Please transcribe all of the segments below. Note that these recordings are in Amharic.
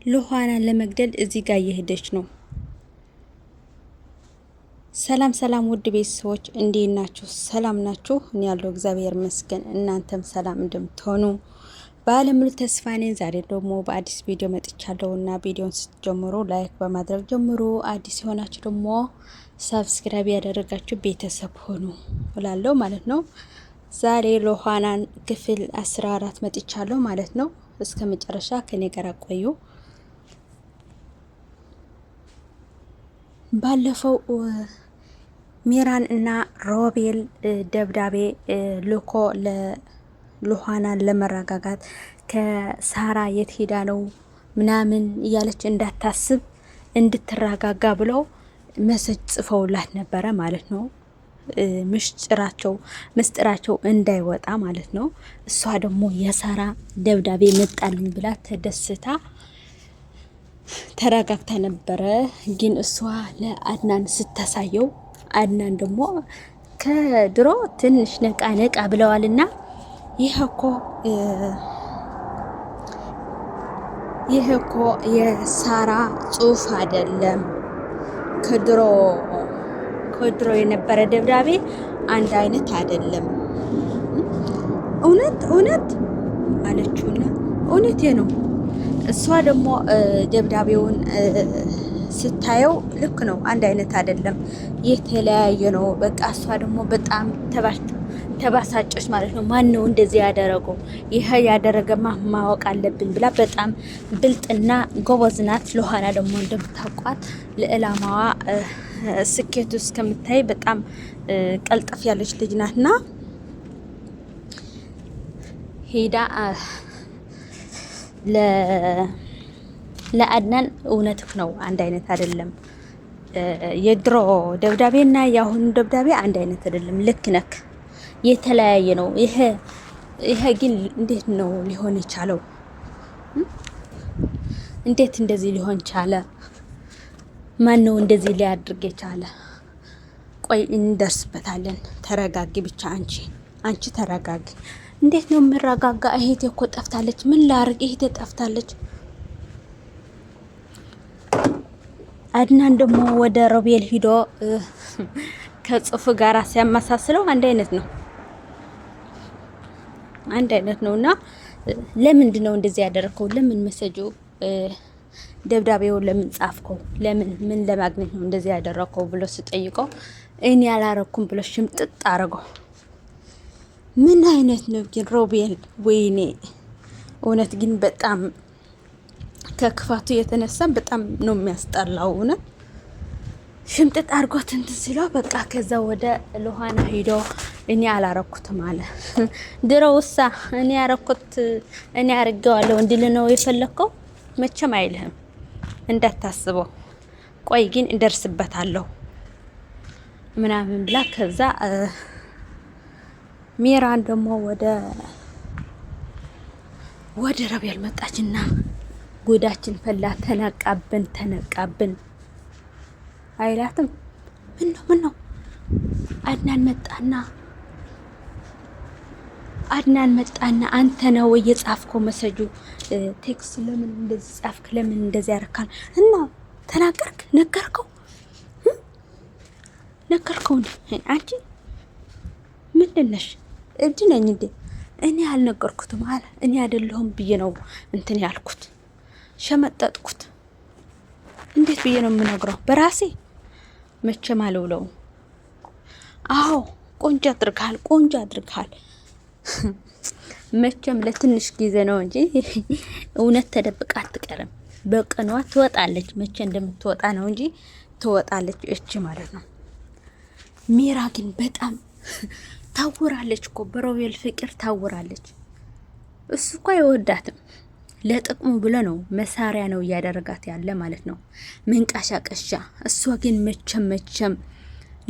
ሉሃናን ለመግደል እዚህ ጋር እየሄደች ነው። ሰላም ሰላም፣ ውድ ቤተሰቦች እንዴት ናችሁ? ሰላም ናችሁ? እኔ ያለው እግዚአብሔር ይመስገን፣ እናንተም ሰላም እንደምትሆኑ ባለሙሉ ተስፋ ነኝ። ዛሬ ደግሞ በአዲስ ቪዲዮ መጥቻለሁ እና ቪዲዮን ስትጀምሩ ላይክ በማድረግ ጀምሩ። አዲስ የሆናችሁ ደግሞ ሰብስክራይብ ያደረጋችሁ ቤተሰብ ሆኑ እላለሁ ማለት ነው። ዛሬ ሉሃናን ክፍል 14 መጥቻለሁ ማለት ነው። እስከ መጨረሻ ከኔ ጋር ቆዩ። ባለፈው ሚራን እና ሮቤል ደብዳቤ ልኮ ለሉሃናን ለመረጋጋት ከሳራ የት ሄዳ ነው ምናምን እያለች እንዳታስብ እንድትረጋጋ ብለው መሰጅ ጽፈውላት ነበረ ማለት ነው። ምስጢራቸው እንዳይወጣ ማለት ነው። እሷ ደግሞ የሳራ ደብዳቤ መጣልኝ ብላ ተደስታ ተረጋግታ ነበረ። ግን እሷ ለአድናን ስታሳየው አድናን ደግሞ ከድሮ ትንሽ ነቃ ነቃ ብለዋልና ይሄ እኮ የሳራ ጽሑፍ አይደለም፣ ከድሮ የነበረ ደብዳቤ አንድ አይነት አይደለም። እውነት አለችውና እውነቴ ነው። እሷ ደግሞ ደብዳቤውን ስታየው ልክ ነው፣ አንድ አይነት አይደለም፣ የተለያየ ነው። በቃ እሷ ደግሞ በጣም ተባሳጨች ማለት ነው። ማን ነው እንደዚህ ያደረገው? ይሄ ያደረገማ ማወቅ አለብን ብላ በጣም ብልጥና ጎበዝ ናት። ሉሃና ደግሞ እንደምታውቋት ለዕላማዋ ስኬቱ እስከምታይ በጣም ቀልጠፍ ያለች ልጅ ናትና ሄዳ ለአድናን እውነትህ ነው፣ አንድ አይነት አይደለም። የድሮ ደብዳቤና የአሁኑ ደብዳቤ አንድ አይነት አይደለም። ልክ ነክ፣ የተለያየ ነው። ይሄ ግን እንዴት ነው ሊሆን የቻለው? እንዴት እንደዚህ ሊሆን ቻለ? ማን ነው እንደዚህ ሊያድርግ የቻለ? ቆይ እንደርስበታለን። ተረጋጊ ብቻ አንቺ ተረጋጊ። እንዴት ነው የምረጋጋ? እህቴ እኮ ጠፍታለች። ምን ላርግ? እህቴ ጠፍታለች። አድናን ደግሞ ወደ ሮቤል ሂዶ ከጽሁፍ ጋር ሲያመሳስለው አንድ አይነት ነው እና ለምንድን ነው እንደዚህ ያደረከው? ለምን መሰጁ ደብዳቤውን ለምን ጻፍከው? ምን ለማግኘት ነው እንደዚህ ያደረከው ብሎ ስጠይቀው እኔ ያላረኩም ብሎ ሽምጥጥ አረገው። ምን አይነት ነው ግን ሮቤል? ወይኔ እውነት ግን በጣም ከክፋቱ የተነሳ በጣም ነው የሚያስጠላው። እውነት ሽምጥጥ አድርጎት እንትን ሲለው በቃ ከዛ ወደ ሉሃና ሂዶ እኔ አላረኩትም አለ። ድሮውሳ እኔ አርጌዋለሁ እንዲል ነው የፈለከው? መቼም አይልህም እንዳታስበው። ቆይ ግን እንደርስበታለሁ ምናምን ብላ ከዛ ሚራን ደግሞ ወደ ሮቤል መጣችና ጉዳችን ፈላ፣ ተነቃብን አይላትም። ምን ነው አድናን መጣና አንተ ነው የጻፍከው መሰጁ ቴክስት ለምን እንደዚህ ጻፍክ? ለምን እንደዚህ ያረካል? እና ተናገርክ? ነገርከው አንቺ ምንድን ነሽ? እብድ ነኝ እንዴ? እኔ አልነገርኩትም አለ። እኔ አይደለሁም ብዬ ነው እንትን ያልኩት፣ ሸመጠጥኩት። እንዴት ብዬ ነው የምነግረው? በራሴ መቼም አልውለው። አዎ ቆንጆ አድርገሃል። መቼም ለትንሽ ጊዜ ነው እንጂ እውነት ተደብቃ አትቀርም። በቀኗ ትወጣለች። መቼ እንደምትወጣ ነው እንጂ ትወጣለች እቺ ማለት ነው። ሚራ ግን በጣም ታውራለች እኮ በሮቤል ፍቅር ታውራለች። እሱ እኮ አይወዳትም፣ ለጥቅሙ ብሎ ነው መሳሪያ ነው እያደረጋት ያለ ማለት ነው፣ መንቃሻቀሻ። እሷ ግን መቼም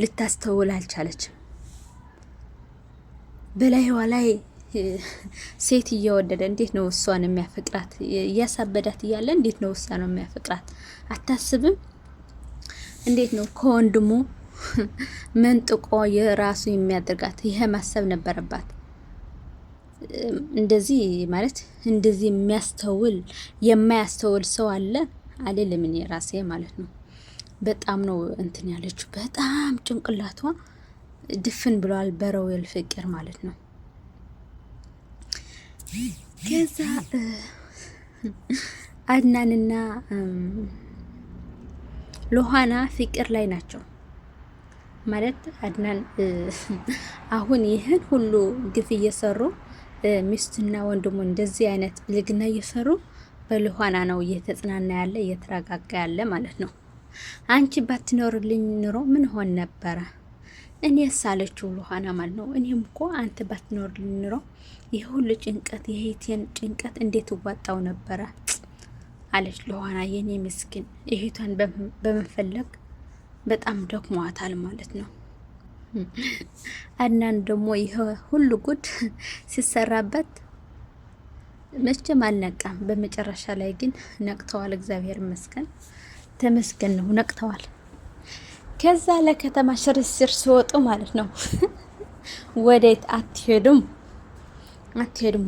ልታስተውል አልቻለችም። በላይዋ ላይ ሴት እየወደደ እንዴት ነው እሷን የሚያፈቅራት? እያሳበዳት እያለ እንዴት ነው እሷን የሚያፈቅራት? አታስብም? እንዴት ነው ከወንድሙ መንጥቆ የራሱ የሚያደርጋት? ይሄ ማሰብ ነበረባት። እንደዚህ ማለት እንደዚህ የማያስተውል ሰው አለ አልልም እኔ ራሴ ማለት ነው። በጣም ነው እንትን ያለችው፣ በጣም ጭንቅላቷ ድፍን ብሏል በሮቤል ፍቅር ማለት ነው። ከዛ አድናንና ሎሃና ፍቅር ላይ ናቸው ማለት አድናን አሁን ይህን ሁሉ ግፍ እየሰሩ ሚስትና ወንድሙ እንደዚህ አይነት ብልግና እየሰሩ በሎሃና ነው እየተጽናና ያለ እየተረጋጋ ያለ ማለት ነው። አንቺ ባትኖርልኝ ኑሮ ምን ሆን ነበረ? እኔ ሳለችው ሎሃና ማለት ነው። እኔም እኮ አንተ ባትኖርልኝ ኑሮ ይህ ሁሉ ጭንቀት የሄቴን ጭንቀት እንዴት እዋጣው ነበረ አለች ሎሃና። የኔ ምስኪን እህቷን በመፈለግ በጣም ደክሟታል ማለት ነው። አድናን ደግሞ ይሄ ሁሉ ጉድ ሲሰራበት መቼም አልነቃም። በመጨረሻ ላይ ግን ነቅተዋል። እግዚአብሔር ይመስገን ተመስገን ነው፣ ነቅተዋል። ከዛ ለከተማ ሽርሽር ሲወጡ ማለት ነው። ወዴት አትሄዱም?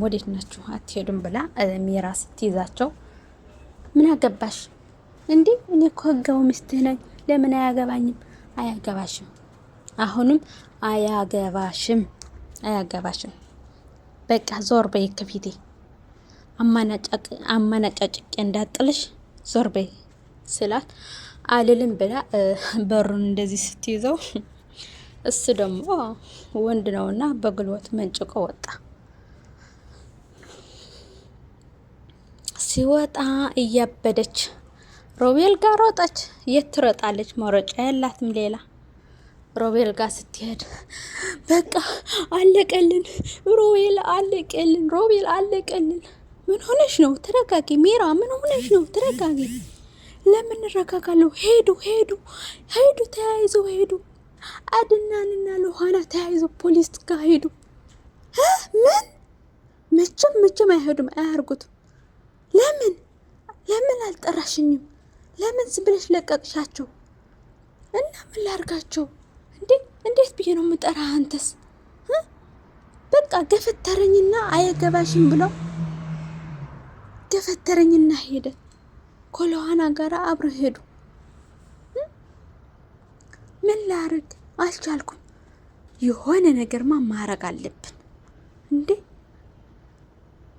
ወዴት ናችሁ? አትሄዱም ብላ ሚራ ስትይዛቸው ምን አገባሽ እንዴ? እኔ እኮ ህጋው ሚስትህ ነኝ። ለምን አያገባኝም? አያገባሽም። አሁንም አያገባሽም። በቃ ዞር በይ ከፊቴ፣ አማናጫጭቄ እንዳጥልሽ ዞር በይ ስላት አልልም ብላ በሩን እንደዚህ ስትይዘው እሱ ደግሞ ወንድ ነውና በጉልበት መንጭቆ ወጣ። ሲወጣ እያበደች ሮቤል ጋር ሮጠች። የት ትሮጣለች? መሮጫ ያላትም ሌላ። ሮቤል ጋር ስትሄድ በቃ አለቀልን፣ ሮቤል አለቀልን። ምን ሆነሽ ነው? ተረጋጊ ሚራ፣ ምን ሆነሽ ነው? ተረጋጊ። ለምን ረጋጋለሁ? ሄዱ፣ ተያይዘው ሄዱ። አድናንና ሎሃና ተያይዘው ፖሊስ ጋር ሄዱ። ምን? መቼም አይሄዱም፣ አያርጉትም። ለምን አልጠራሽኝም? ለምን ዝም ብለሽ ለቀቅሻቸው? እና ምን ላርጋቸው እንዴ? እንዴት ብዬ ነው የምጠራ? አንተስ በቃ ገፈተረኝና አያገባሽም ብለው ገፈተረኝና ሄደ። ከሎሃና ጋር አብረው ሄዱ። ምን ላርግ? አልቻልኩም። የሆነ ነገርማ ማረግ አለብን እንዴ።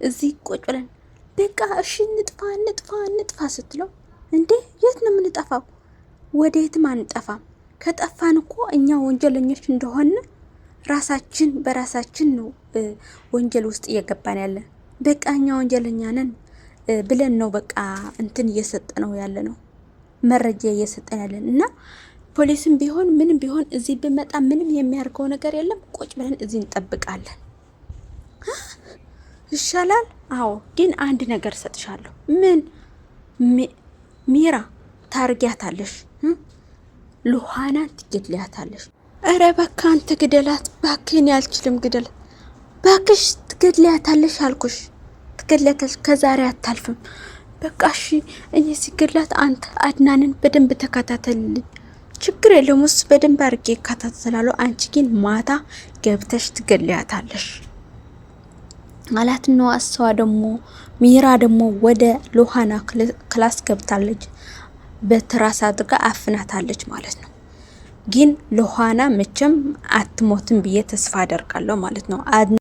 እዚህ ቁጭ ብለን በቃ እሺ እንጥፋ ስትለው እንዴ የት ነው የምንጠፋው? ወዴትም አንጠፋም። ከጠፋን እኮ እኛ ወንጀለኞች እንደሆነ ራሳችን በራሳችን ነው ወንጀል ውስጥ እየገባን ያለን። በቃ እኛ ወንጀለኛ ነን ብለን ነው በቃ እንትን እየሰጠ ነው ያለ ነው መረጃ እየሰጠን ያለን። እና ፖሊስም ቢሆን ምንም ቢሆን እዚህ ብመጣ ምንም የሚያርገው ነገር የለም። ቁጭ ብለን እዚህ እንጠብቃለን። ይሻላል። አዎ ግን አንድ ነገር ሰጥሻለሁ። ምን? ሚራ ታርጊያታለሽ፣ ሎሃናን ትገድሊያታለሽ። እረ በቃ አንተ ግደላት ባክህን። ያልችልም ግደላት ባክሽ። ትገድሊያታለሽ አልኩሽ፣ ትገድሊያታለሽ። ከዛሬ አታልፍም። በቃ እሺ እኔ ሲገድላት አንተ አድናንን በደንብ ተከታተልልኝ። ችግር የለውም እሱ በደንብ አድርጌ እከታተላለሁ። አንቺ ግን ማታ ገብተሽ ትገድሊያታለሽ አላት ነው። እሷ ደግሞ ሚራ ደግሞ ወደ ሎሃና ክላስ ገብታለች። በትራስ አድርጋ አፍናታለች ማለት ነው። ግን ሎሃና መቼም አትሞትም ብዬ ተስፋ አደርጋለሁ ማለት ነው።